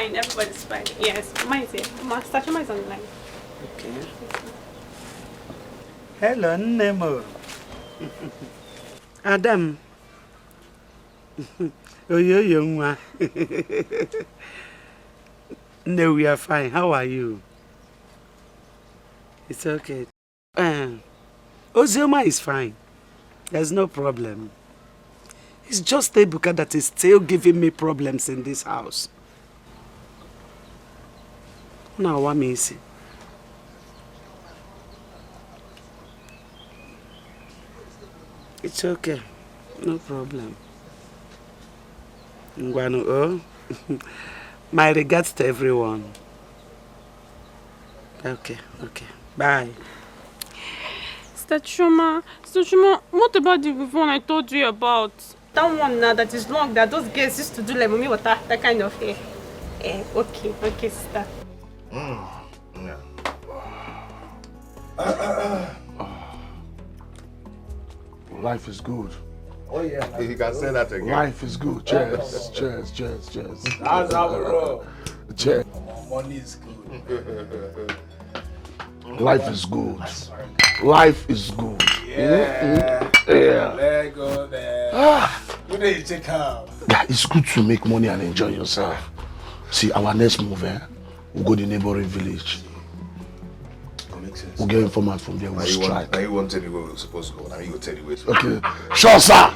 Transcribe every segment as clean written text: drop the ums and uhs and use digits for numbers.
fine. Everybody's fine. Yes, mine's here. Master Chama is on the line. Okay. Hello, Nemo. Adam. Oh, you young one. No, we are fine. How are you? It's okay. Ozioma is fine. There's no problem. It's just Ebuka that is still giving me problems in this house. Now, what me see? It's okay. No problem. Ngwanu, oh. My regards to everyone. Okay. Bye. Sister Choma, what about the one I told you about? That one now that is long, that those girls used to do like mommy water, that kind of hair. Okay, sister. Yeah. Life is good. Oh yeah. You can say that again. Life is good. Cheers. Cheers. That's how we roll. Cheers. Money is good. Life is good. Life is good. Yeah. Yeah. Let go there. What do you check out? Yeah, it's good to make money and enjoy yourself. See, our next move, we'll go to the neighboring village. We'll get information from there. We'll strike. Now you won't tell me where we're supposed to go. Now you will tell me where to go. Okay. Sure, sir.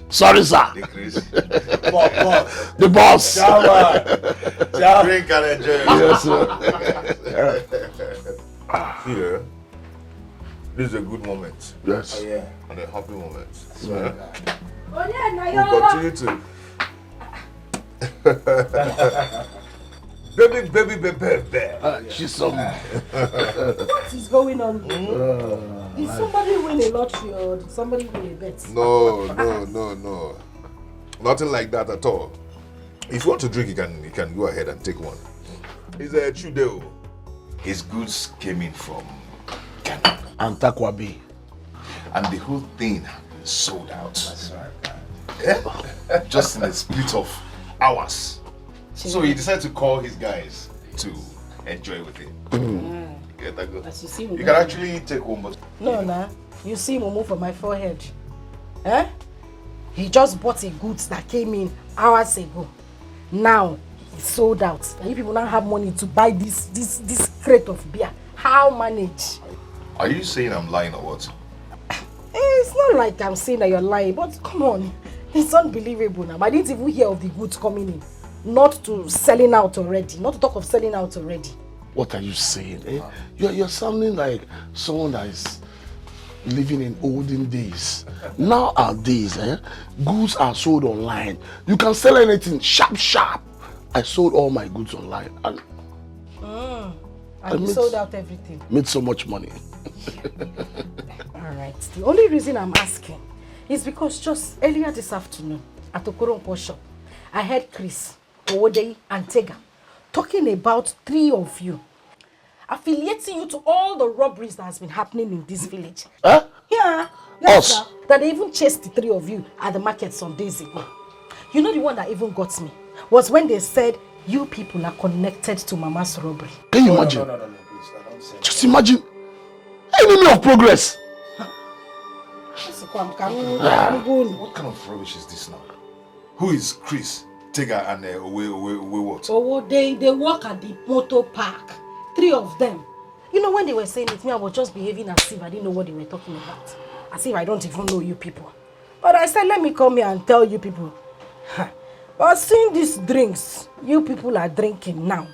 Sorry, sir. The boss. Drink and enjoy. Yes, sir. Here, this is a good moment. Yes. Oh, yeah. And a happy moment. Yeah. We'll continue to. Baby. She's some. What is going on? Did somebody win a lottery or did somebody win a bet? No. Nothing like that at all. If you want to drink, you can go ahead and take one. It's a true deal. His goods came in from Ghana and Takwabi. And the whole thing had been sold out. That's right. Yeah? Just in a split of hours. So he decided to call his guys to enjoy with him. You get that good? You can actually take one, but... No. You see Momo for my forehead. He just bought a goods that came in hours ago. Now, it's sold out. And you people don't have money to buy this crate of beer. How manage? Are you saying I'm lying or what? It's not like I'm saying that you're lying, but come on. It's unbelievable now. I didn't even hear of the goods coming in. Not to selling out already. Not to talk of selling out already. What are you saying? You're sounding like someone that is living in olden days. Nowadays, goods are sold online. You can sell anything sharp. I sold all my goods online and you sold out everything. Made so much money. Alright. The only reason I'm asking is because just earlier this afternoon at Okoronko shop, I heard Chris, Owodei, and Tega talking about 3 of you, affiliating you to all the robberies that has been happening in this village. Huh? Yeah. Us? Sir, that they even chased the 3 of you at the market some days ago. You know the one that even got me was when they said you people are connected to Mama's robbery. Can you imagine? No, please, don't say Just imagine. Enemy of progress. What kind of rubbish is this now? Who is Chris, Tega, and what? Oh, they work at the motor park. 3 of them. You know, when they were saying it, I was just behaving as if I didn't know what they were talking about. As if I don't even know you people. But I said, let me come here and tell you people. But seeing these drinks you people are drinking now.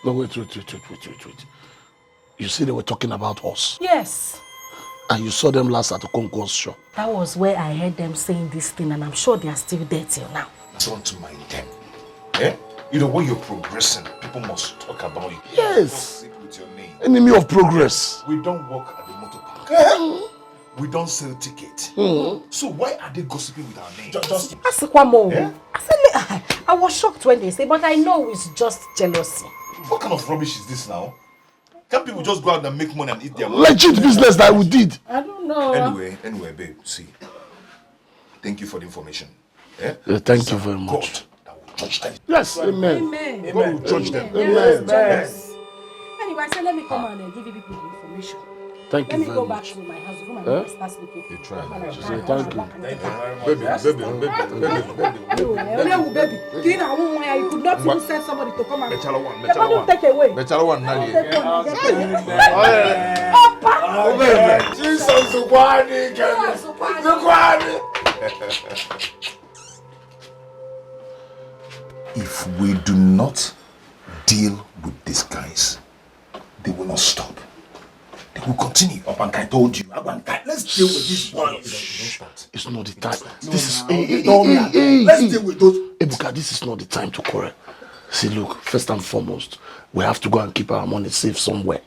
No, wait. You see they were talking about us. Yes. And you saw them last at the concourse shop. That was where I heard them saying this thing, and I'm sure they are still there till now. Don't mind them. You know, when you're progressing, people must talk about you. Yes. Don't sleep with your name. Enemy of progress. We don't work at the motor park. We don't sell tickets. So why are they gossiping with our name? I was shocked when they say, but I know it's just jealousy. What kind of rubbish is this now? Can't people just go out and make money and eat their money? Legit business that we did. I don't know. Anyway, babe, see. Thank you for the information. Eh? Thank you very much. God that will judge them. Yes, amen. Amen. God will judge them. Amen. Anyway, I said let me come and give you people the information. Thank Let you me very go back much. to my house before my mother starts looking for You try. She said, thank you. Baby. Baby. You could not even send somebody to come and take away. If we do not deal with these guys, they will not stop. They will continue. Abankai, I told you. Abankai, let's deal with these boys. It's not the time. This is Let's deal with those. Ebuka, this is not the time to quarrel. See, look, first and foremost, we have to go and keep our money safe somewhere.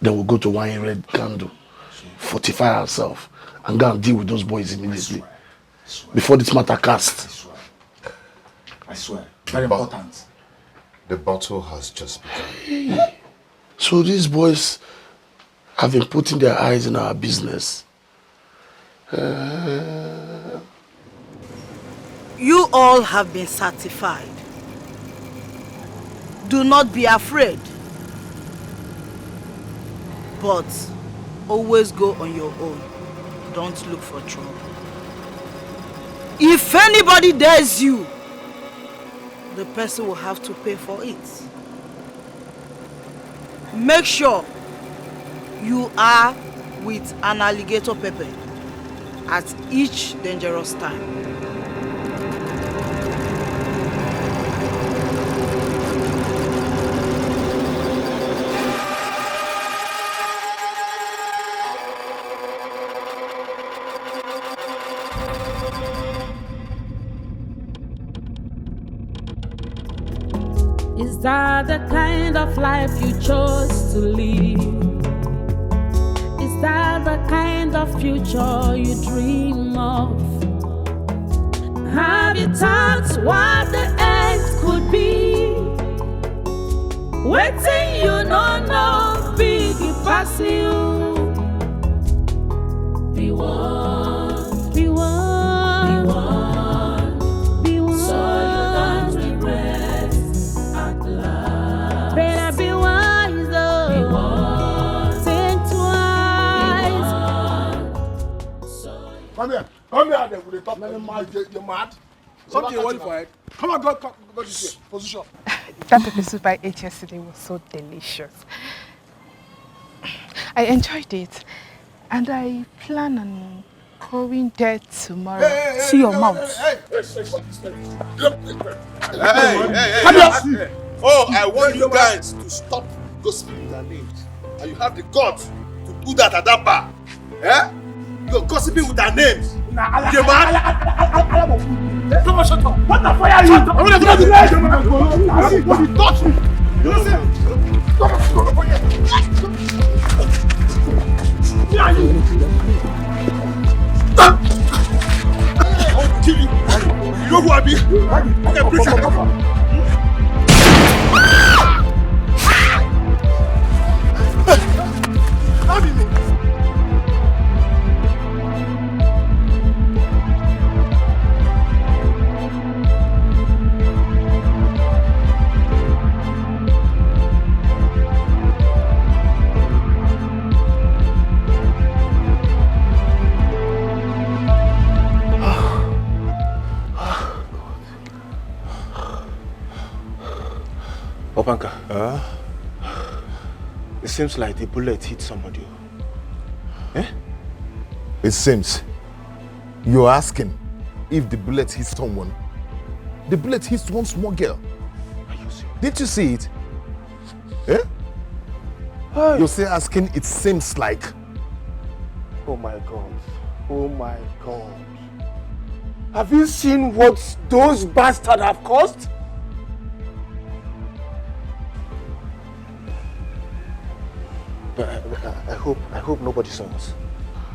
Then we'll go to one red candle, fortify ourselves, and go and deal with those boys immediately. Before this matter casts. I swear. Very important. The battle has just begun. So these boys have been putting their eyes in our business. You all have been certified. Do not be afraid. But always go on your own. Don't look for trouble. If anybody dares you, the person will have to pay for it. Make sure you are with an alligator pepper at each dangerous time. Is that the kind of life you chose to live? Is that the kind of future you dream of? Have you thought what the end could be? Waiting you don't know, big pass you. Be one, be one, be one, be one. So you don't regret at last. Better be wise, oh. Be one. Think twice. Come here, then with the top man, you're mad. Something you want for it? Come on, go this way. Position. That pepper soup I ate yesterday was so delicious. I enjoyed it, and I plan on going there tomorrow. See your mouth. Hey. Oh, I want you guys to stop gossiping their names. And you have the guts to do that at that bar. Eh? You're gossiping with their names. You're mad? Come on, shut up. What the fuck are you? I'm gonna do that. Touch me. Listen. I want to kill you. You know who I be? I'm a preacher. Opanka, it seems like the bullet hit somebody. Eh? It seems you're asking if the bullet hit someone. The bullet hits one small girl. Are you serious? Didn't you see it? Eh? You're still asking, it seems like. Oh my God. Oh my God. Have you seen what those bastards have caused? But I hope nobody saw us.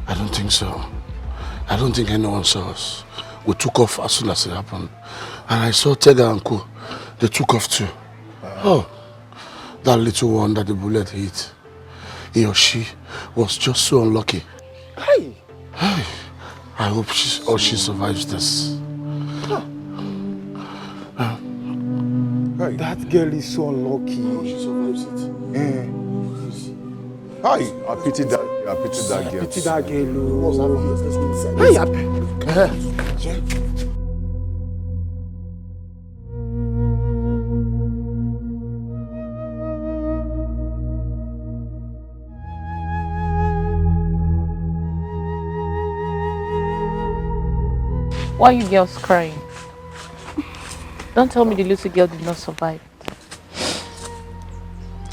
I don't think so. I don't think anyone saw us. We took off as soon as it happened. And I saw Tega and Co. They took off too. Oh, that little one that the bullet hit. He or she was just so unlucky. Hey! I hope she survives this. Hey. That girl is so unlucky. She survives it. Hi, I pity that. I pity that girl. Pity that girl. What's happening? Let's go inside. Hey, Why are you girls crying? Don't tell me the little girl did not survive.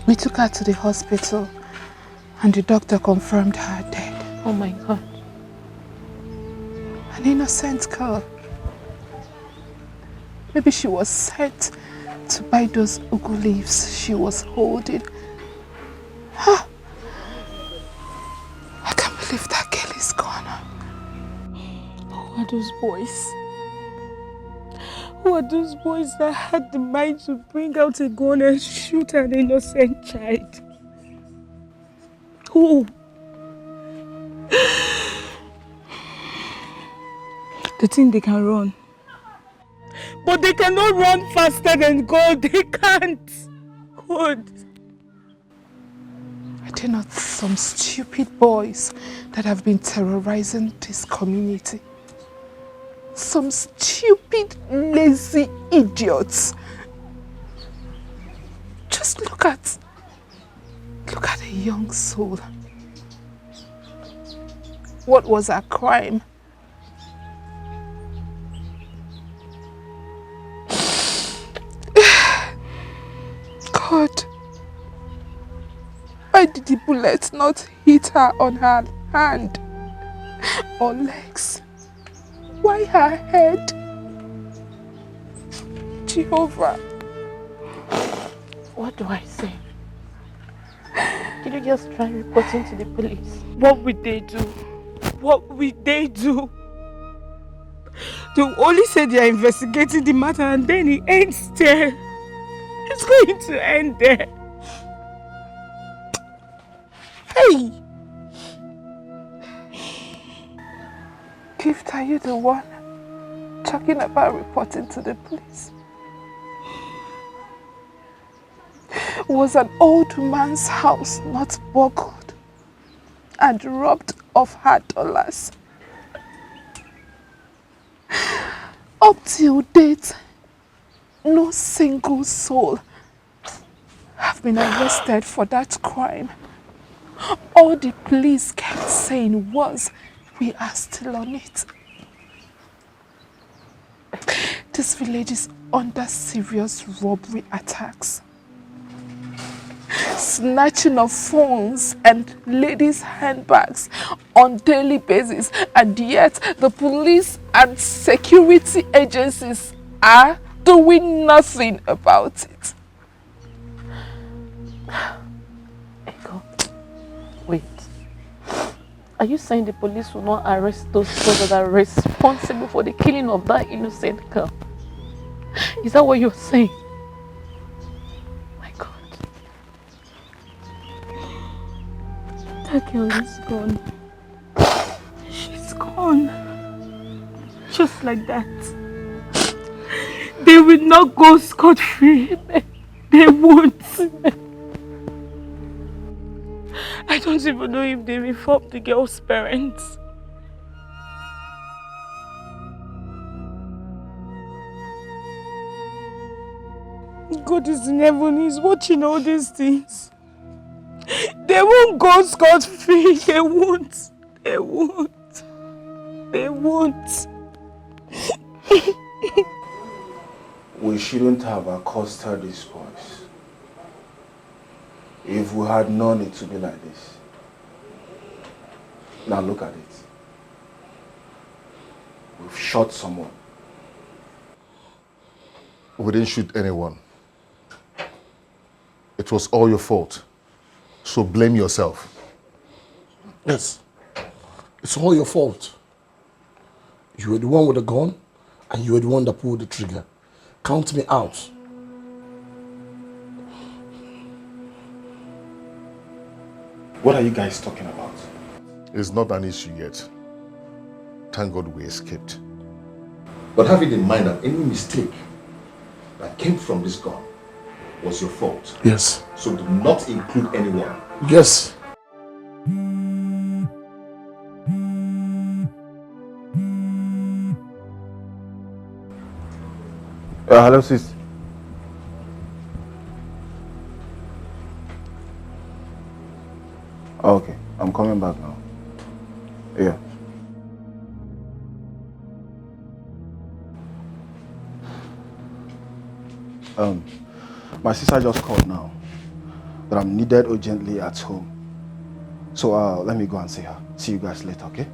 We took her to the hospital and the doctor confirmed her dead. Oh my God. An innocent girl. Maybe she was sent to buy those ugu leaves she was holding. Huh. I can't believe that girl is gone. Who are those boys? Who are those boys that had the mind to bring out a gun and shoot an innocent child? Who? They think they can run. But they cannot run faster than God. They can't. God. Are they not some stupid boys that have been terrorizing this community? Some stupid, lazy idiots. Just look at a young soul. What was her crime? God, why did the bullet not hit her on her hand or legs? Why her head? Jehovah. What do I say? Did you just try reporting to the police? What would they do? What would they do? They will only say they are investigating the matter and then it ends there. It's going to end there. Hey! Gift, are you the one talking about reporting to the police? Was an old man's house not burgled and robbed of her dollars? Up till date, no single soul have been arrested for that crime. All the police kept saying was, we are still on it. This village is under serious robbery attacks. Snatching of phones and ladies' handbags on daily basis, and yet the police and security agencies are doing nothing about it. Echo, wait. Are you saying the police will not arrest those people that are responsible for the killing of that innocent girl? Is that what you're saying? My God. That girl is gone. She's gone. Just like that. They will not go scot-free. They won't. I don't even know if they informed the girl's parents. God is in heaven, He's watching all these things. They won't go scot-free. They won't. They won't. They won't. We shouldn't have accosted these boys. If we had known it to be like this. Now look at it. We've shot someone. We didn't shoot anyone. It was all your fault. So blame yourself. Yes. It's all your fault. You were the one with the gun, and you were the one that pulled the trigger. Count me out. What are you guys talking about? It's not an issue yet. Thank God we escaped. But have it in mind that any mistake that came from this gun was your fault. Yes. So do not include anyone. Yes. Hello, sis. Okay, I'm coming back now. Yeah. My sister just called now that I'm needed urgently at home. So let me go and see her. See you guys later, okay?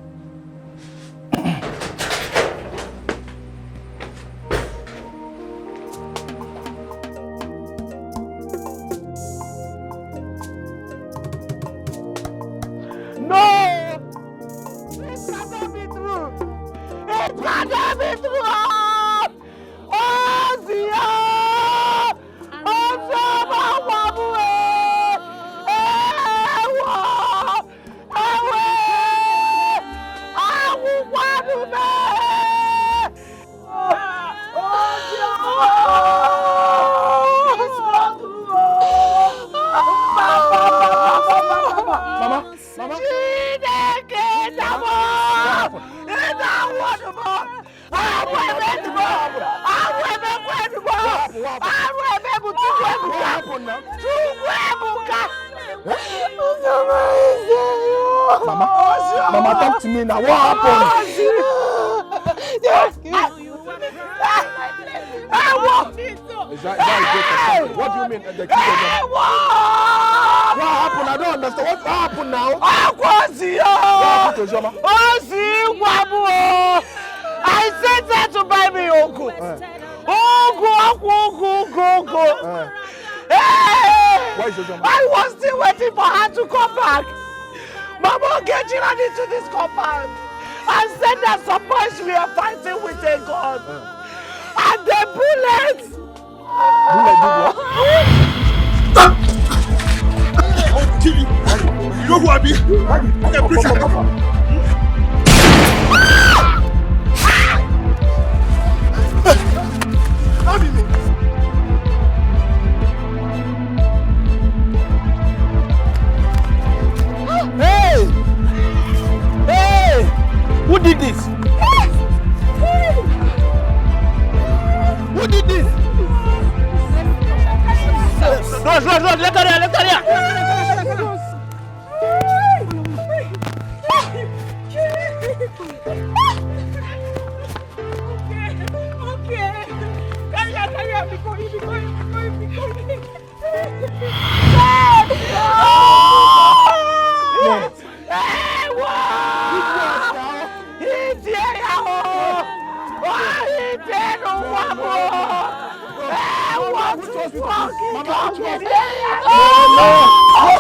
Mama, talk to me now. What happened? What do you mean? What happened? I don't understand. What happened now? What happened to Joma? I sent her to buy me Ogu. Ogu. Why is your Joma? I was still waiting for her to come back. Mama, get you into this compound and said that some boys we are fighting with a gun. And the bullets. Bullet did what? Stop! I'll kill you. You know who I be? I'm preaching. Hey! Who did this? Who did this? Run, let her here. Okay. Carry her, be going.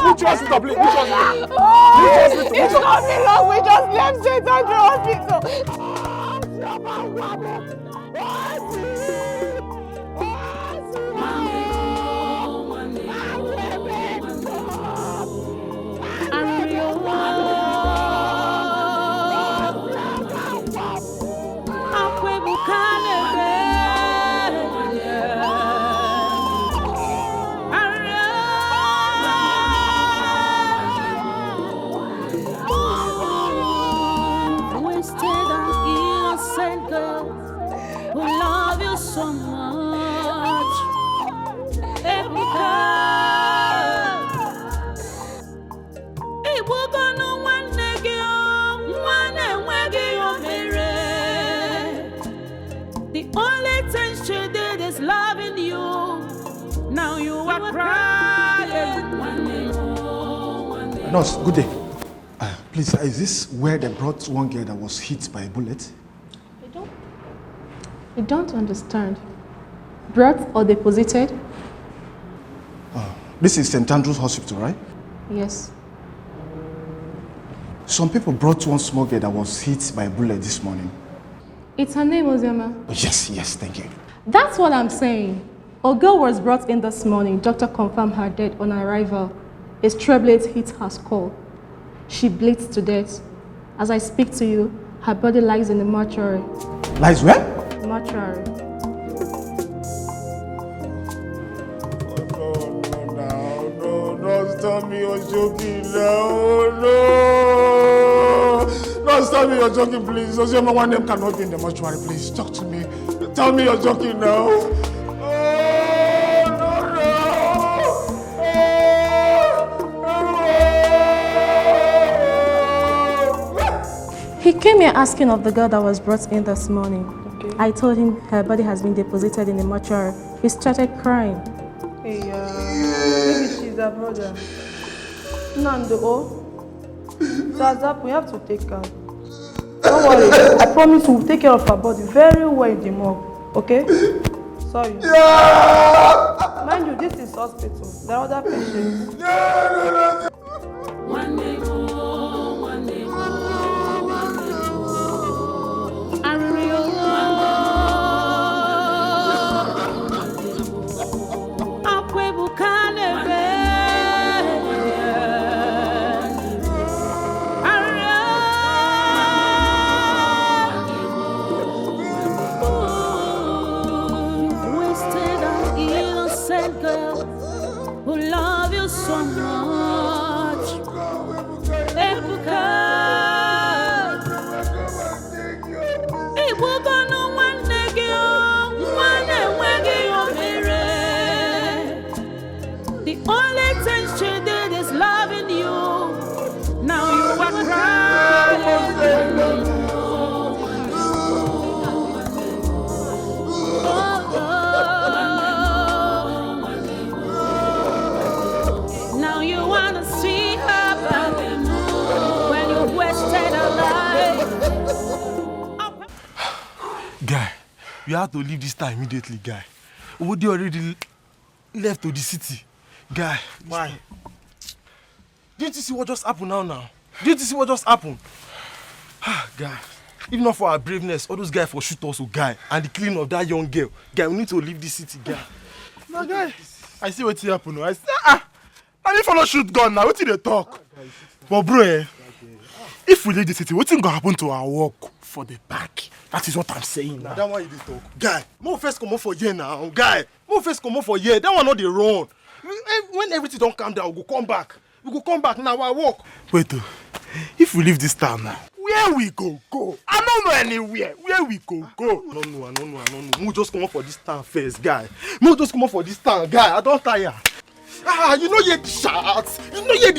Which hospital, please? Which hospital? It's not me long. We just left straight on the hospital. So much. The only thing she did is loving you. Now you are crying. Nurse, good day. Please, is this where they brought one girl that was hit by a bullet? I don't understand. Brought or deposited? This is St. Andrew's Hospital, right? Yes. Some people brought one small girl that was hit by a bullet this morning. It's her name, Ozioma. Oh, yes, thank you. That's what I'm saying. A girl was brought in this morning. Doctor confirmed her dead on arrival. A stray bullet hit her skull. She bleeds to death. As I speak to you, her body lies in the mortuary. Lies where? mortuary. No, stop me, you're joking now. No, stop me, you're joking, please. My one name cannot be in the mortuary, please. Talk to me. Tell me you're joking now. He came here asking of the girl that was brought in this morning. Okay. I told him her body has been deposited in the mortuary. He started crying. Hey, maybe she's a brother. Nando, Zazap, we have to take her. Don't worry, I promise we'll take care of her body very well in the morgue, okay? Sorry. Yeah! Mind you, this is hospital. There are other patients. One day more, one day more, one day more. I really girl who love you so much. Ebuka, Ebuka no one negio, one mere. The only thing she did is loving you. Now you are crying. Guy, you have to leave this town immediately, guy. Would you already left to the city? Guy, why? Didn't you see what just happened now? Didn't you see what just happened? Guy, if not for our braveness, all those guys for shoot us, guy, and the killing of that young girl. Guy, we need to leave this city, guy. No, guy, I see what happened. I say, I need to shoot gun now. What did they talk? But bro, if we leave the city, what's going to happen to our work for the back? That is what I'm saying now. That one you did talk. Guy, more first come on for year now. Guy, more first come on for year. That one not the run. When everything don't calm down, we'll go come back. We go come back now, I walk. Wait, if we leave this town now, where we go? I don't know anywhere. Where we go? I don't know. We'll just come up for this town first, guy. We'll just come up for this town, guy. I don't tire. You know hear the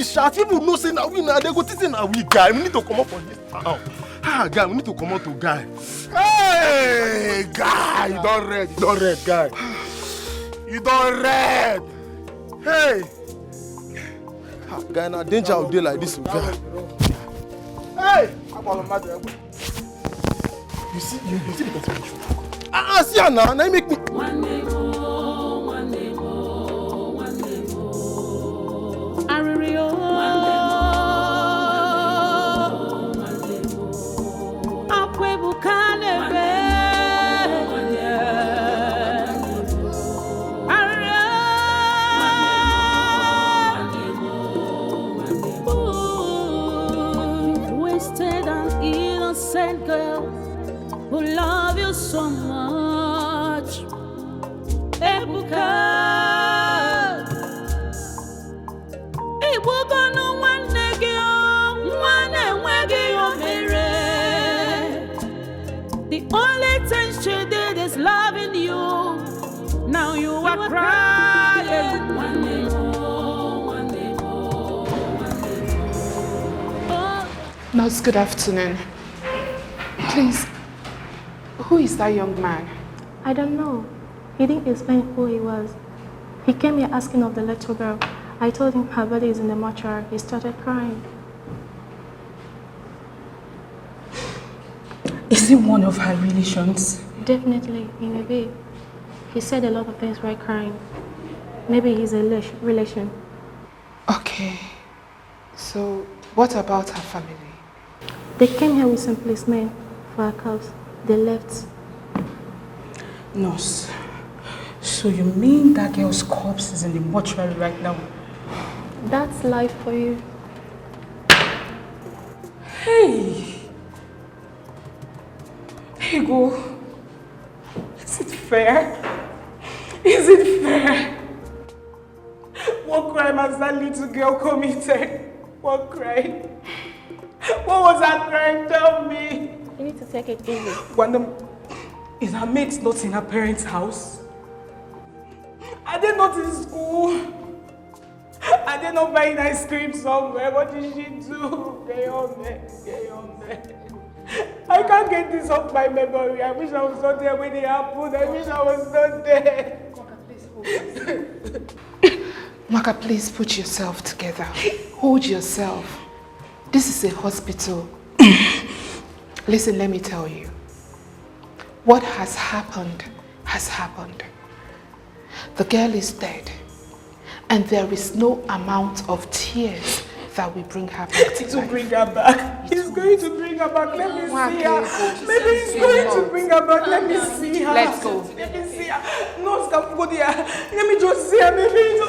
shots. People know say now we now. They go think now we guy. We need to come up for this town. Guy, we need to come out to guy. Hey, guy, you don't red, guy. You don't red. Hey. Guy, now danger out there like this, guy. Hey. You see the person. See her now. Now you make me. One day more, one day more, one day more. I really girl who love you so much. Ebuka, Ebuka no one negio, mere. The only thing she did is loving you. Now you are crying. One day more, one day more, one day more. Nurse, good afternoon. Please, who is that young man? I don't know. He didn't explain who he was. He came here asking of the little girl. I told him her body is in the mortuary. He started crying. Is he one of her relations? Definitely, he may be. He said a lot of things while crying. Maybe he's a relation. Okay. So, what about her family? They came here with some policemen for a cause. They left. Nurse, so you mean that girl's corpse is in the mortuary right now? That's life for you. Hey! Here you go. fair? Is it fair? What crime has that little girl committed? What crime? What was that crime? Tell me. You need to take it easy. Wanda, is her mate not in her parents' house? Are they not in school? Are they not buying ice cream somewhere? What did she do? Get on there. I can't get this off my memory. I wish I was not there when it happened. I wish I was not there. Maka, please put yourself together. Hold yourself. This is a hospital. Listen, let me tell you. What has happened has happened. The girl is dead. And there is no amount of tears that will bring her back to life. Bring her back. He's going to bring her back. Let me see her. Maybe he's going to bring her back. Let me see her. Let's go. Let me see her. No, stop go there. Let me just see her. Maybe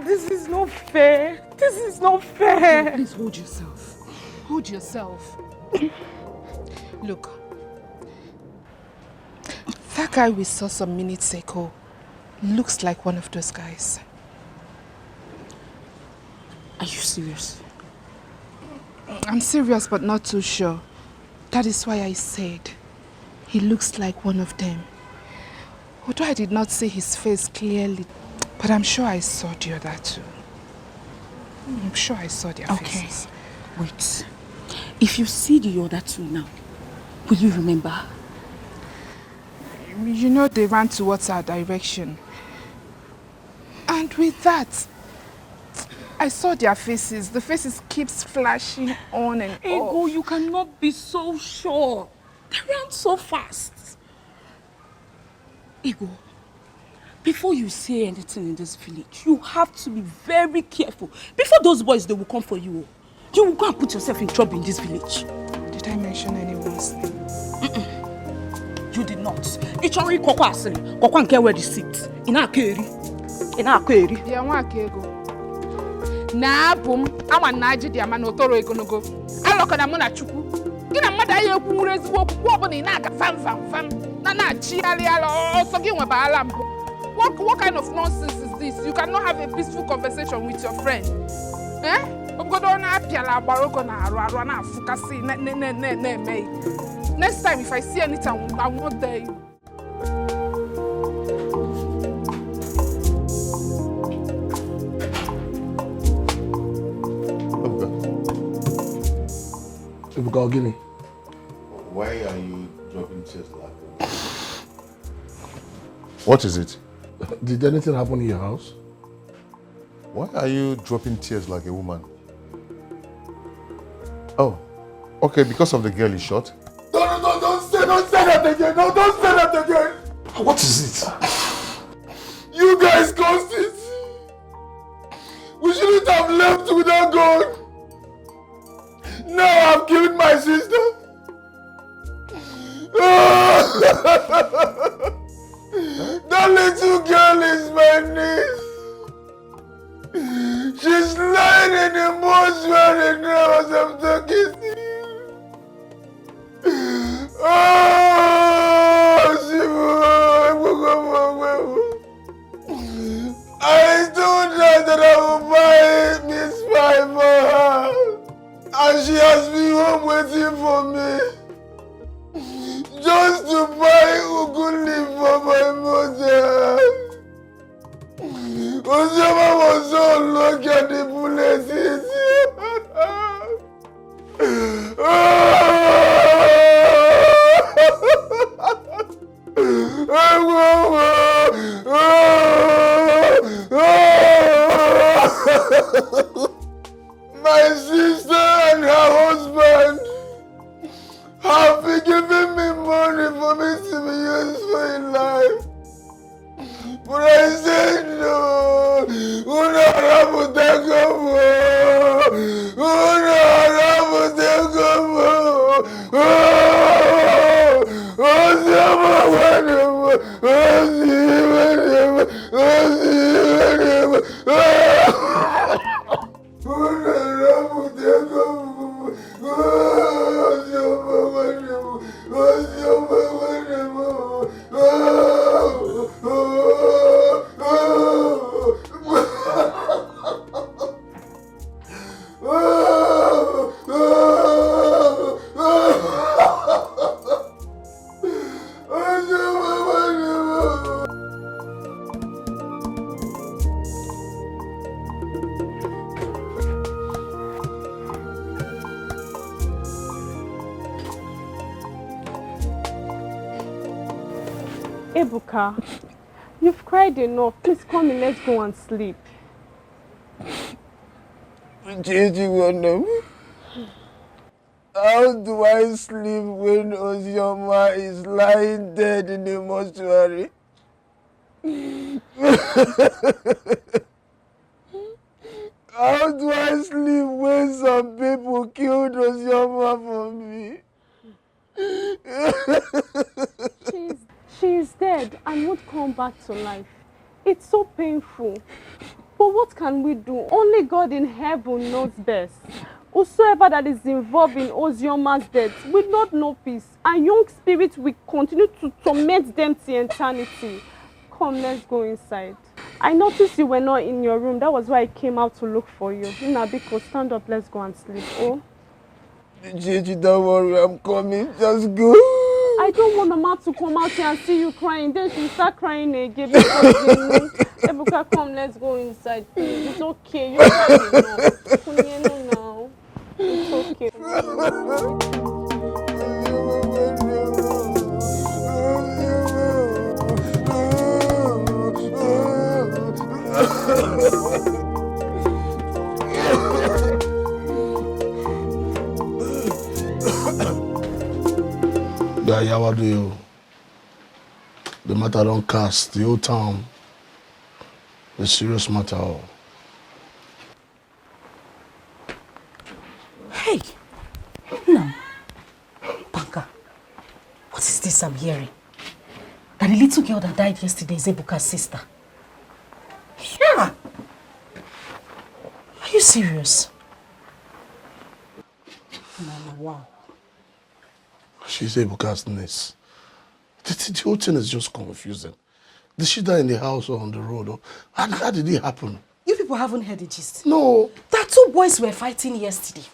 this is not fair. This is not fair. Please hold yourself. Hold yourself. Look. That guy we saw some minutes ago looks like one of those guys. Are you serious? I'm serious but not too sure. That is why I said he looks like one of them. Although I did not see his face clearly, but I'm sure I saw the other two. I'm sure I saw their faces. Wait. If you see the other two now, will you remember? You know they ran towards our direction. And with that, I saw their faces. The faces keeps flashing on and Ego, off. you cannot be so sure. They ran so fast. Ego, before you say anything in this village, you have to be very careful. Before those boys, they will come for you. You will go and put yourself in trouble in this village. Did I mention anyone's name? You did not. It's already Koko asili. Koko and care where the seat. In our keri. In our keri. Yeah, one kego. Na boom. I want Naji the man otoro egonogo. I look at a mona chuku. Get a mother you who is wobbling in Naga fam. Nana chiali alo. So give me balam. What kind of nonsense is this? You cannot have a peaceful conversation with your friend. Eh? Next time, if I see anything, I won't dare you. Guinea. Why are you dropping tears like that? What is it? Did anything happen in your house? Why are you dropping tears like a woman? Oh, okay, because of the girl you shot? Don't say that again! No, don't say that again! What is it? You guys caused it! We shouldn't have left without God! Now I've killed my sister! That little girl is my niece! She's lying in the mortuary now as I'm talking to you. I told her that I will buy Miss Pie for her. And she has been home waiting for me. Just to buy Uguli for my mother. Osama was so lucky at the bullet hit. My sister and her husband have been giving me money for me to be useful in life. But I said no. Ebuka, you've cried enough. Please come in, let's go and sleep. How do I sleep when Ozioma is lying dead in the mortuary? How do I sleep when some people killed Ozioma for me? She's dead and won't come back to life. It's so painful. But what can we do? Only God in heaven knows best. Whosoever that is involved in Ozioma's death will not know peace, and young spirits will continue to torment them till eternity. Come, let's go inside. I noticed you were not in your room. That was why I came out to look for you. Nabiko, stand up, let's go and sleep. Oh? Gigi, don't worry, I'm coming. Just go. I don't want Mama to come out here and see you crying. Then she'll start crying again because they know. Ebuka, come, let's go inside, please. It's okay. You're crying now. It's okay. Guy, how do you? The matter don't cast the whole town. The serious matter. Hey! No. Banka, what is this I'm hearing? That the little girl that died yesterday is Ebuka's sister. Yeah! Are you serious? No, wow. She's Ebuka's niece. The whole thing is just confusing. Did she die in the house or on the road? Or how did it happen? You people haven't heard the gist? No. That two boys were fighting yesterday.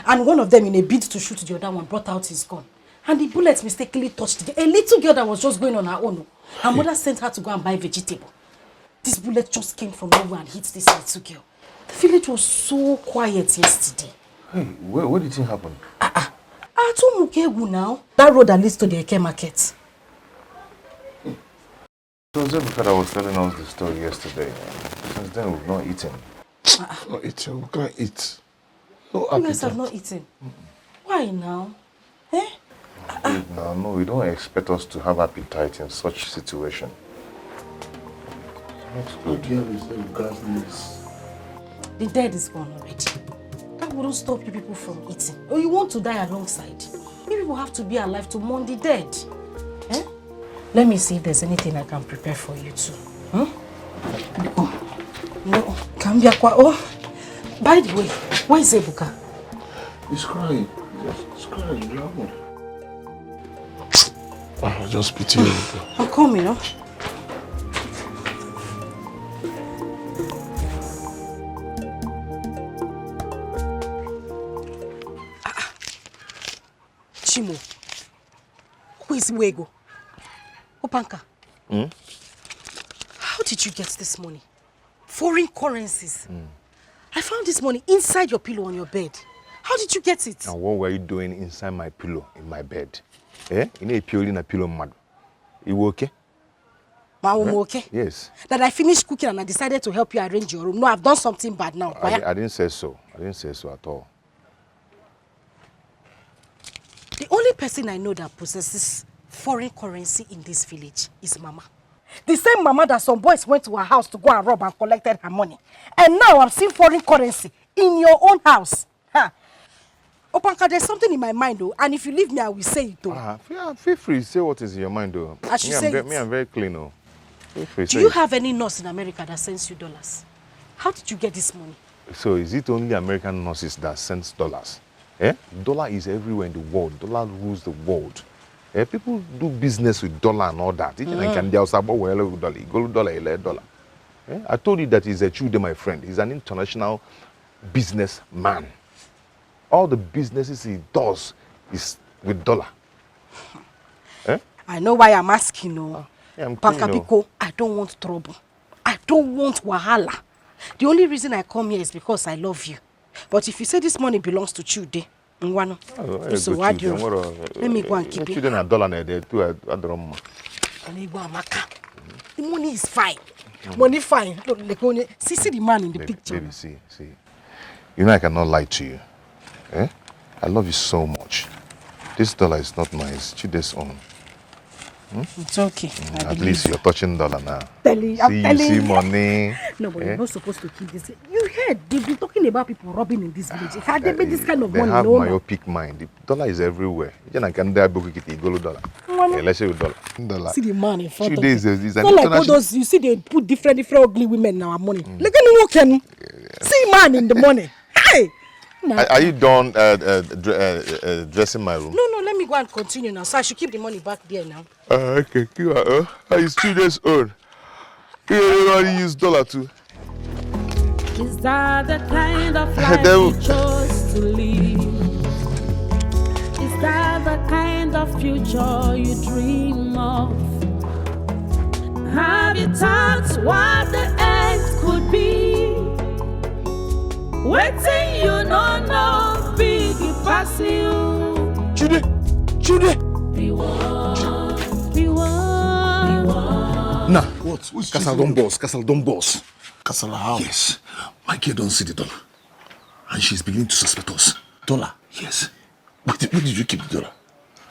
And one of them, in a bid to shoot the other one, brought out his gun. And the bullet mistakenly touched a little girl that was just going on her own. Her mother sent her to go and buy vegetable. This bullet just came from nowhere and hit this little girl. The village was so quiet yesterday. Hey, where did it happen? At Mukegu now. That road that leads to the Eke market. It was Ebuka that was telling us the story yesterday. Since then, we've not eaten. Not eating. We can't eat. No You appetite. guys have not eaten. Why now? No, we don't expect us to have appetite in such situation. Looks good. The dead is gone already. That wouldn't stop you people from eating. Or you want to die alongside. You people have to be alive to mourn the dead. Eh? Let me see if there's anything I can prepare for you too. No, Kambiakwa. Oh, by the way, where is Ebuka? He's crying. He's crying. I'll just pity you. I'm coming, no? Chimo, who is Wego? Opanka. How did you get this money? Foreign currencies. I found this money inside your pillow on your bed. How did you get it? And what were you doing inside my pillow in my bed? Eh? You know, in a pillow mad. You okay? Okay? Yes. That I finished cooking and I decided to help you arrange your room. No, I've done something bad now. I didn't say so. I didn't say so at all. The only person I know that possesses foreign currency in this village is Mama. The same Mama that some boys went to her house to go and rob and collected her money. And now I'm seeing foreign currency in your own house. Huh. Opanka, there's something in my mind though, and if you leave me, I will say it though. Yeah, feel free to say what is in your mind though. I should say it. Me, I'm very clean though. Feel free, Do you have any nurse in America that sends you dollars? How did you get this money? So is it only American nurses that sends dollars? Eh? Dollar is everywhere in the world. Dollar rules the world. Eh? People do business with dollar and all that. Eh? I told you that he's a Chude, my friend. He's an international businessman. All the businesses he does is with dollar. Eh? I know why I'm asking, no. Yeah, I'm Pankabiko, I don't want trouble. I don't want wahala. The only reason I come here is because I love you. But if you say this money belongs to Chude, so why do you? Let me go and keep it. $1 there too. Let me go and the money is fine. Money fine. Look, see the man in the picture. Baby, see. You know I cannot lie to you. Eh? I love you so much. This dollar is not mine, it's Chide's own. It's okay. At least you're touching dollar now. I'm telling you see you. money. No, but you're not supposed to keep this. You heard they've been talking about people robbing in this village. Had they made this kind of money? They have no, myopic mind. The dollar is everywhere. You can dollar. Let's say dollar. See the man in front of you. It's not like all those, you see they put different ugly women in our money. Look at me walking. See man in the money. Hey! Are you done dressing my room? No, let me go and continue now. So I should keep the money back there now. Okay. It's 2 days old. You already use dollar too. Is that the kind of life you chose to live? Is that the kind of future you dream of? Have you thought what the end could be? Waiting, you don't know, big pass you. Jude! Be one. Nah, what? Castle don't boss. Castle how? Yes. My girl don't see the dollar. And she's beginning to suspect us. Dollar? Yes. Where did you keep the dollar?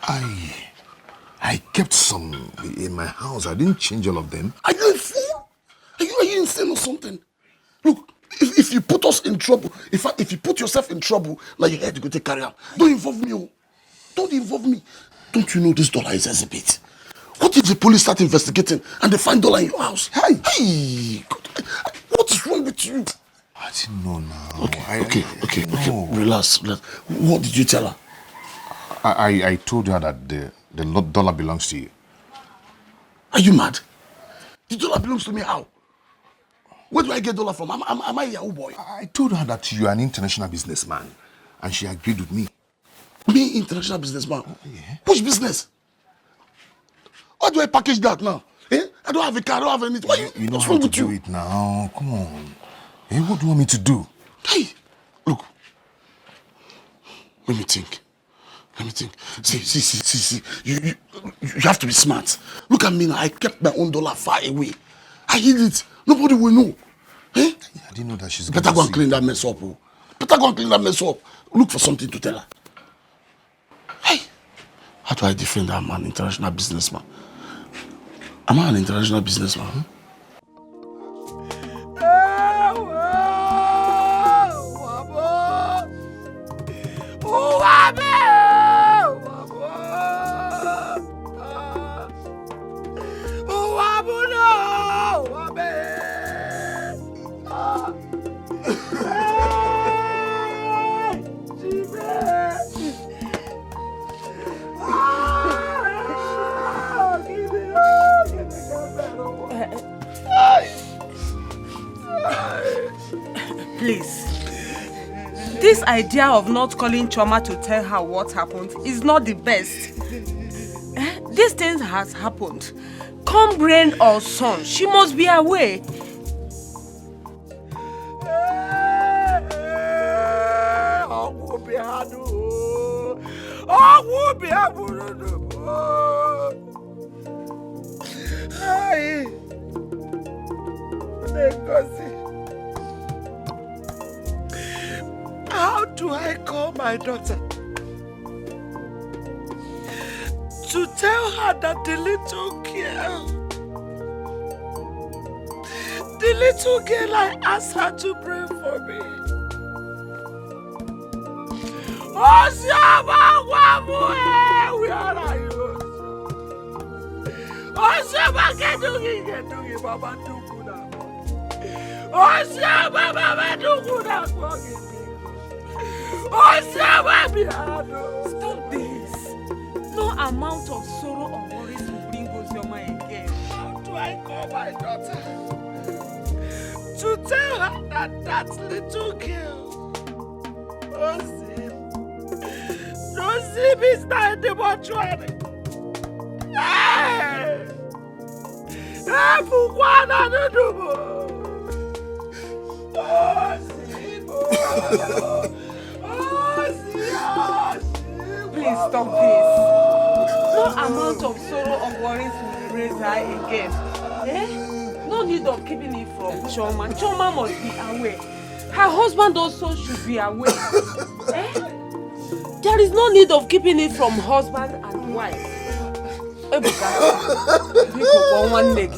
I kept some in my house. I didn't change all of them. Are you a fool? Are you insane or something? Look, if you put us in trouble, if you put yourself in trouble, like your head you go take carry out, don't involve me. Oh. Don't involve me. Don't you know this dollar is exhibit? What if the police start investigating and they find dollar in your house? Hey, what is wrong with you? I didn't know now. Okay. Relax. What did you tell her? I told her that the dollar belongs to you. Are you mad? The dollar belongs to me how? Where do I get dollar from? Am I a Yahoo boy? I told her that you are an international businessman, and she agreed with me. Me, international businessman? Yeah. Which business? Why do I package that now? I don't have a car, I don't have anything. You know how to do it now. Come on. What do you want me to do? Hey, look. Let me think. See. You have to be smart. Look at me now. I kept my own dollar far away. I hid it. Nobody will know. I didn't know that she's going to Better go and clean that mess up. Oh. Better go and clean that mess up. Look for something to tell her. Hey, how do I defend that man, international businessman? Am I an international businessman? Please. This idea of not calling Choma to tell her what happened is not the best. This thing has happened. Come rain or sun, she must be away. How do I call my daughter to tell her that the little girl I asked her to pray for me Osioma Wamue, where are you? Osioma Kedugi, Baba Dukuna. Osioma Baba Dukuna. Osioma Biano. Stop this. No amount of sorrow or worries will bring Osioma again. How do I call my daughter? To tell her that little girl, Osim is not in the mortuary. Hey! Fukwana Nudubo! Please stop this. No amount of sorrow or worries will raise her again. Eh? No need of keeping it from Choma. Choma must be aware. Her husband also should be aware. Eh? There is no need of keeping it from husband and wife. Ebuka, we go for one leg.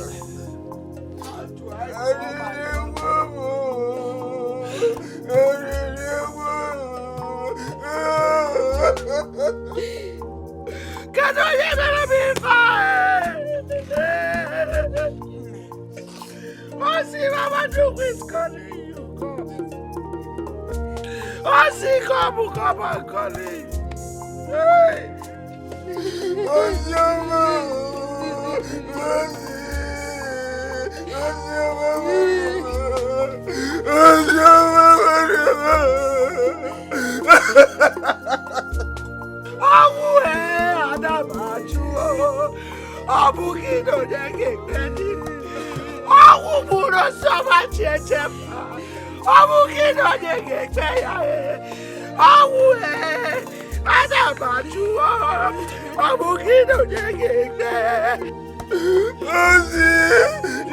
Can you be fine? See Mama Duke is calling you. See come and calling. Hey. You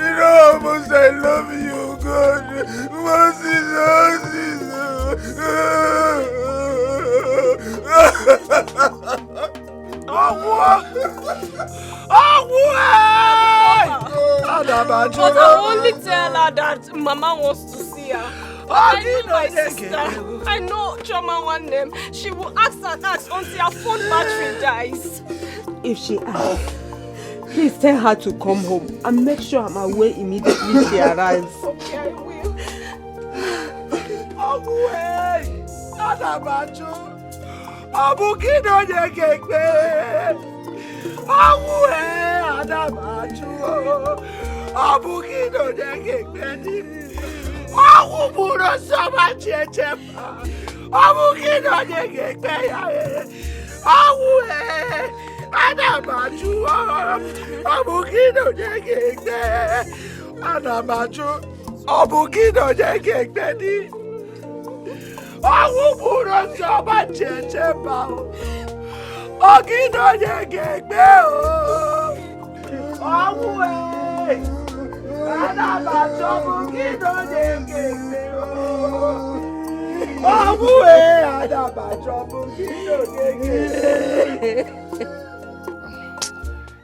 know how much I love you, God. Mercy, But I only tell her that Mama wants to see her. I know my sister. I know Choma one name. She will ask and ask until her phone battery dies. If she asks, please tell her to come home and make sure I'm away immediately she arrives. Okay, I will. Away! Adabajo! Abukido Yegekbe! Away! Adabajo! Abukido Yegekbe! Awuburo Sama Chechepa! Abukido Yegekbe! Away! Adabajo! Abukido Yegekbe! Adabajo! Abukido Yegekbe! Awuburo Sama Chechepa! Okido Yegekbe! Away! Adabajo! Abukido Yegekbe! Away! Adabajo! Abukido Yegekbe!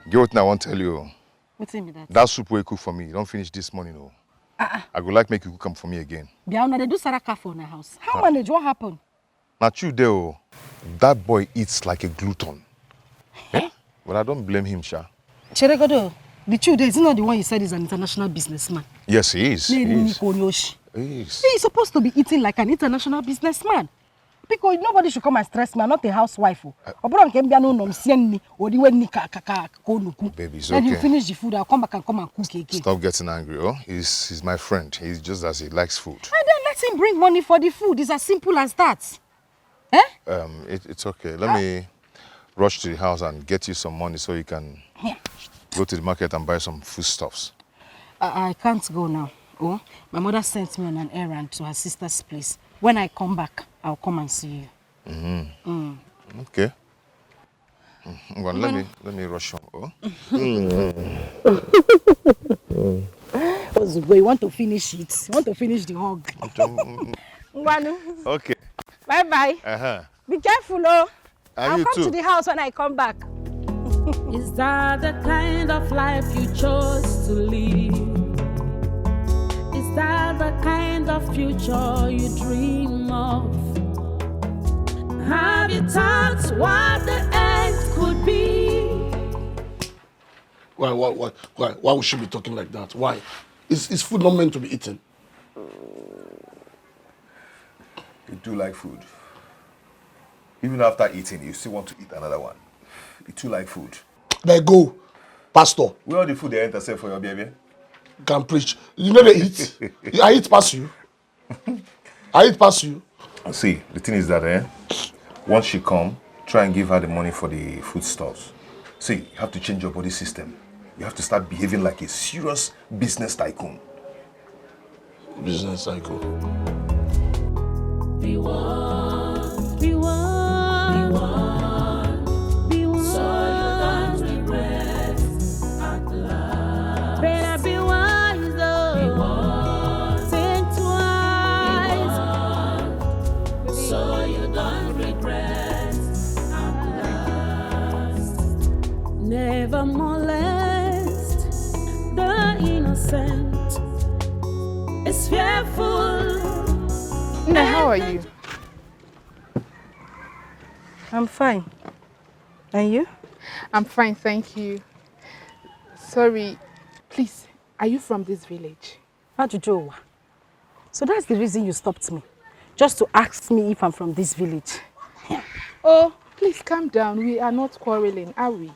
Get what I want to tell you. What's in that? That soup we cook for me, you don't finish this morning. No. I would like make you cook for me again. Biauna, they do saraka for in the house. How manage? What happened? Not you there. That boy eats like a glutton. Eh? But I don't blame him, Sha. Cheregodo, the truth is not the one you said is an international businessman. Yes, he is. He is. He's supposed to be eating like an international businessman. Because nobody should come and stress me. I'm not a housewife. Baby, it's Then you okay. finish the food, I'll come back and come and cook again. Stop getting angry, oh? He's my friend. He's just as he likes food. And then let him bring money for the food. It's as simple as that. Eh? It's okay. Let me rush to the house and get you some money so you can go to the market and buy some foodstuffs. I can't go now. Oh, my mother sent me on an errand to her sister's place. When I come back, I'll come and see you. Okay. Well, let me rush home. Oh? Ozugbo, you want to finish it? You want to finish the hug? Okay. Bye-bye. Be careful, oh. I'll you come too. to the house when I come back. Is that the kind of life you chose to live? Is that the kind of future you dream of? Have you thought what the end could be? Why would she be talking like that? Why? Is food not meant to be eaten? You do like food. Even after eating, you still want to eat another one. You too like food. There go, Pastor. Where all the food they enter say for your baby? Can preach. You know they eat. I eat past you. I eat past you. See, the thing is that once she come, try and give her the money for the food stores. See, you have to change your body system. You have to start behaving like a serious business tycoon. Business tycoon. Be one, be one, be one, be one. So you don't regret at last. Better be wise, though. Be one. Think twice. Be one. So you don't regret at last. Never molest the innocent. It's fearful. Nne, how are you? I'm fine. And you? I'm fine, thank you. Sorry, please, are you from this village? Ajujowa. So that's the reason you stopped me? Just to ask me if I'm from this village? Oh, please calm down. We are not quarreling, are we?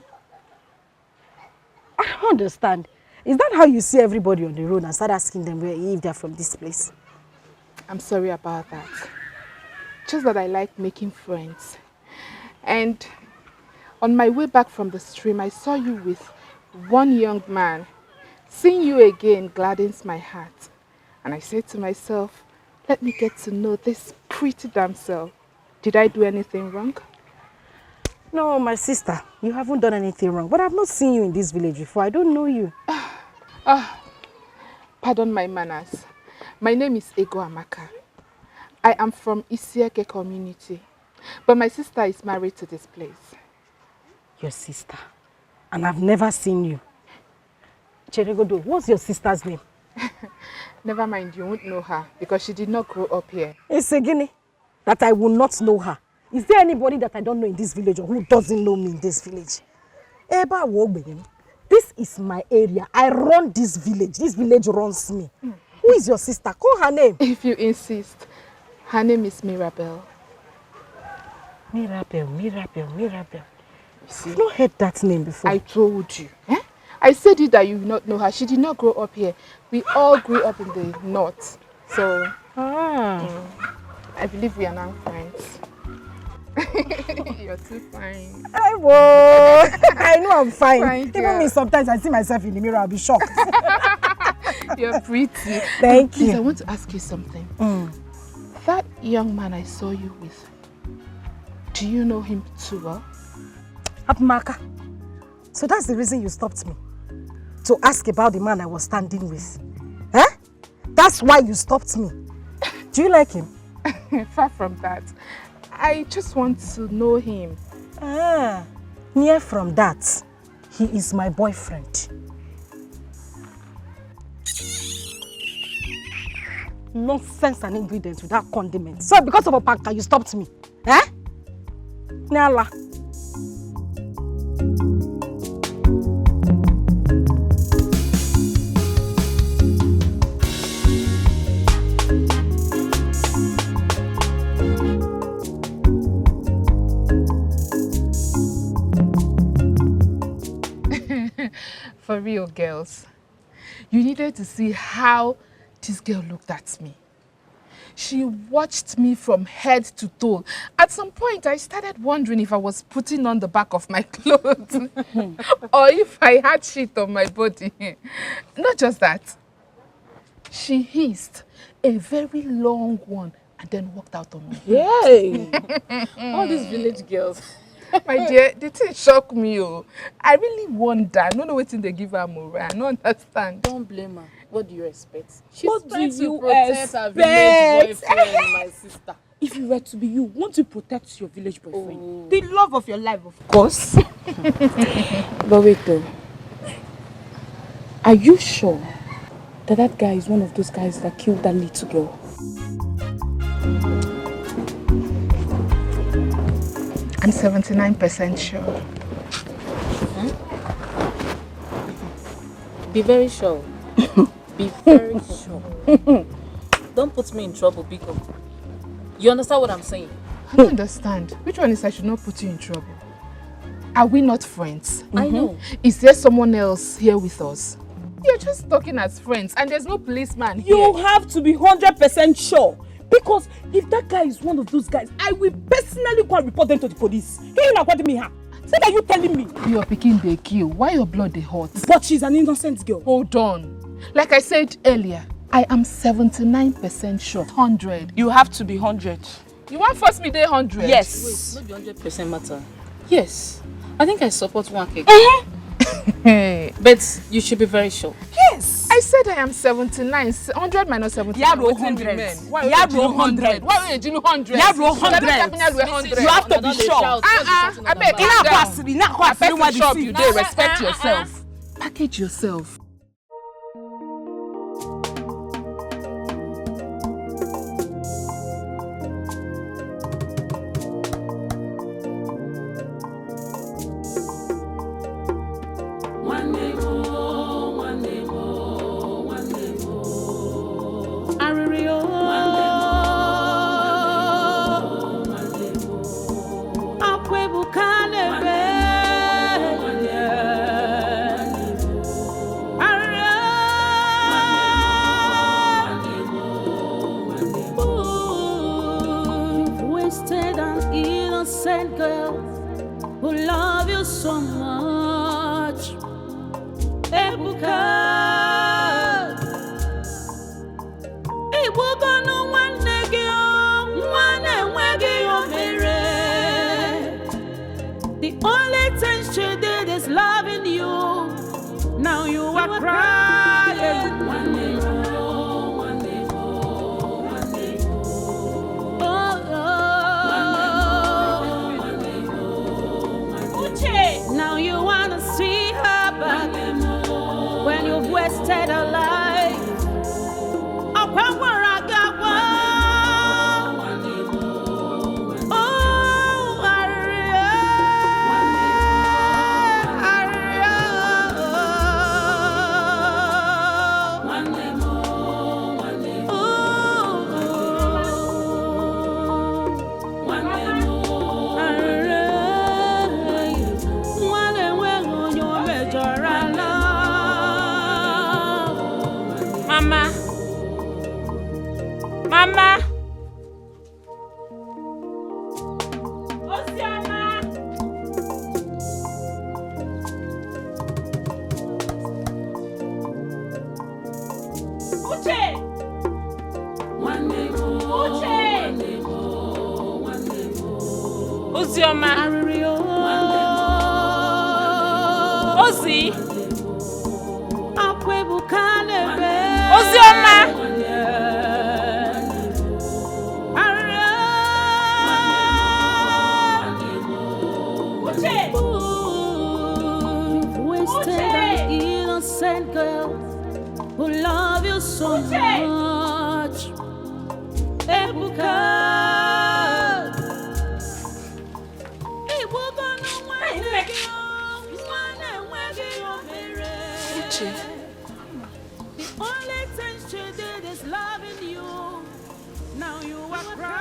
I don't understand. Is that how you see everybody on the road and start asking them if they're from this place? I'm sorry about that. Just that I like making friends. And on my way back from the stream, I saw you with one young man. Seeing you again gladdens my heart. And I said to myself, let me get to know this pretty damsel. Did I do anything wrong? No, my sister, you haven't done anything wrong. But I've not seen you in this village before. I don't know you. Pardon my manners. My name is Ego Amaka. I am from Isieke community. But my sister is married to this place. Your sister? And I've never seen you. Cheregodo, what's your sister's name? Never mind, you won't know her because she did not grow up here. It's a guinea that I will not know her. Is there anybody that I don't know in this village or who doesn't know me in this village? Eba Wogbe, this is my area. I run this village. This village runs me. Who is your sister? Call her name. If you insist. Her name is Mirabel. Mirabel. I've not heard that name before. I told you. I said it that you will not know her. She did not grow up here. We all grew up in the north. So, I believe we are now friends. You're too fine. I know I'm fine. Fine, Even me, sometimes I see myself in the mirror, I'll be shocked. You're pretty. Thank Please, you. I want to ask you something. That young man I saw you with, do you know him too well? Abmaka. So that's the reason you stopped me? To ask about the man I was standing with? That's why you stopped me? Do you like him? Far from that. I just want to know him. Near from that, he is my boyfriend. Nonsense and ingredients without condiments. So because of a packer, you stopped me? Nala. For real, girls, you needed to see how this girl looked at me. She watched me from head to toe. At some point, I started wondering if I was putting on the back of my clothes or if I had shit on my body. Not just that. She hissed a very long one and then walked out on me. Yay! All these village girls. My dear, the thing shocked me. I really wonder. I don't know what they give her more. I don't understand. Don't blame her. What do you expect? What do trying to you protect her village boyfriend, my sister. If you were to be you, won't you protect your village boyfriend? The love of your life, of course. But wait though. Are you sure that that guy is one of those guys that killed that little girl? I'm 79% sure. Be very sure. Be very sure. Don't put me in trouble, Biko. You understand what I'm saying? I don't understand. Which one is I should not put you in trouble? Are we not friends? I know. Is there someone else here with us? You're just talking as friends and there's no policeman here. You have to be 100% sure. Because if that guy is one of those guys, I will personally go and report them to the police. What are you telling me? You're picking the kill. Why your blood is hot? But she's an innocent girl. Hold on. Like I said earlier, I am 79% sure. 100. You have to be 100. You want force me day 100? Yes. Wait, not the 100% matter. Yes. I think I support one cake. But you should be very sure. Yes. I said I am 79. 100 minus 79. Yeah, 100. Why are you 100? Why are you 100? Yeah, 100. You have to be sure. I beg you there. Respect yourself. Package yourself.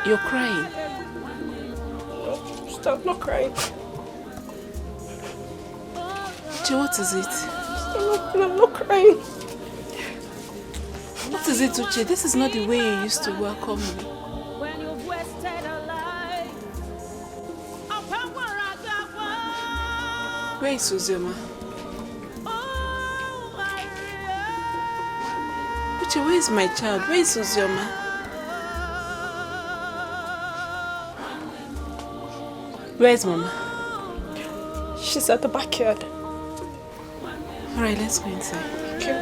You're crying. Stop, not crying. Uche, what is it? I'm not crying. What is it, Uche? This is not the way you used to welcome me. Where is Uzioma? Uche, where is my child? Where is Uzioma? Where is Mama? She's at the backyard. Alright, let's go inside. Okay.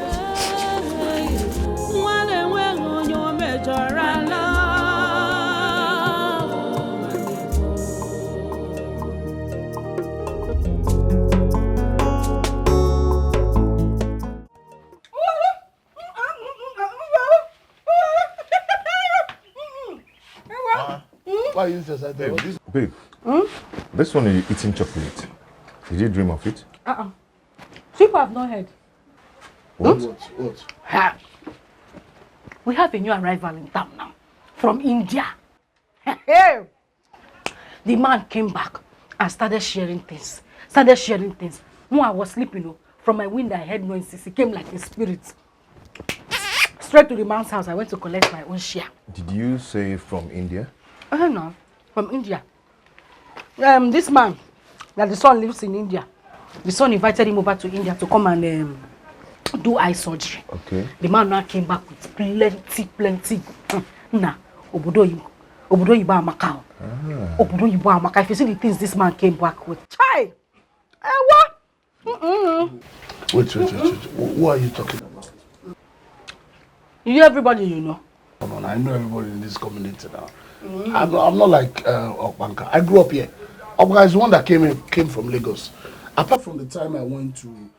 Why are you just like that? Babe. This one is eating chocolate. Did you dream of it? People have not heard. What? What? Ha. We have a new arrival in town now. From India. Hey. The man came back and started sharing things. No, I was sleeping. From my window, I heard noises. He came like a spirit. Straight to the man's house. I went to collect my own share. Did you say from India? No, from India. This man, that the son lives in India. The son invited him over to India to come and do eye surgery. Okay. The man now came back with plenty. Nah, Obodo Yiba Amaka. Obodo Yiba Amaka. If you see the things this man came back with, chai! What? Wait. What are you talking about? You everybody you know. Come on, I know everybody in this community now. I'm not like Okbanka. I grew up here. Okbanka is the one that came from Lagos. Apart from the time I went to